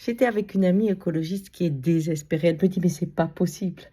J'étais avec une amie écologiste qui est désespérée. Elle me dit: «Mais c'est pas possible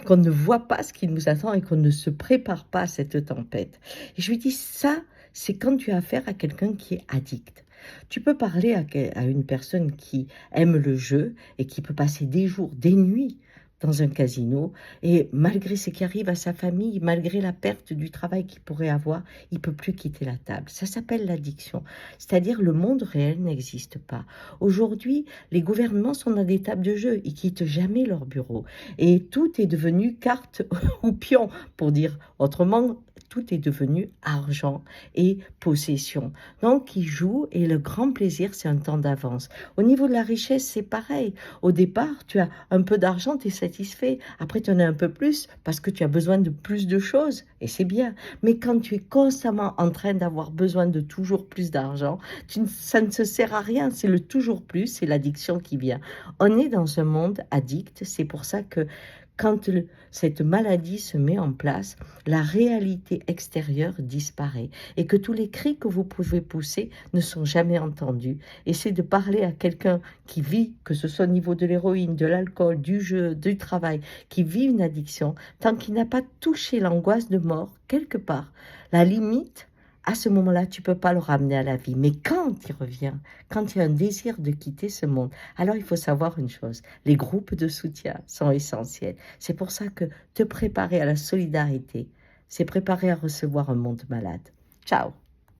qu'on ne voit pas ce qui nous attend et qu'on ne se prépare pas à cette tempête». Et je lui dis: «Ça, c'est quand tu as affaire à quelqu'un qui est addict. Tu peux parler à une personne qui aime le jeu et qui peut passer des jours, des nuits dans un casino et malgré ce qui arrive à sa famille, malgré la perte du travail qu'il pourrait avoir, il peut plus quitter la table. Ça s'appelle l'addiction. C'est-à-dire le monde réel n'existe pas. Aujourd'hui, les gouvernements sont dans des tables de jeu. Ils quittent jamais leur bureau. Et tout est devenu carte ou pion, pour dire autrement, tout est devenu argent et possession. Donc, ils jouent et le grand plaisir, c'est un temps d'avance. Au niveau de la richesse, c'est pareil. Au départ, tu as un peu d'argent, tu es satisfait. Après, tu en as un peu plus parce que tu as besoin de plus de choses et c'est bien. Mais quand tu es constamment en train d'avoir besoin de toujours plus d'argent, ça ne se sert à rien. C'est le toujours plus, c'est l'addiction qui vient. On est dans un monde addict. C'est pour ça que quand cette maladie se met en place, la réalité extérieure disparaît et que tous les cris que vous pouvez pousser ne sont jamais entendus. Et c'est de parler à quelqu'un qui vit, que ce soit au niveau de l'héroïne, de l'alcool, du jeu, du travail, qui vit une addiction, tant qu'il n'a pas touché l'angoisse de mort, quelque part, la limite, à ce moment-là, tu ne peux pas le ramener à la vie. Mais quand il revient, quand il y a un désir de quitter ce monde, alors il faut savoir une chose, les groupes de soutien sont essentiels. C'est pour ça que te préparer à la solidarité, c'est préparer à recevoir un monde malade. Ciao!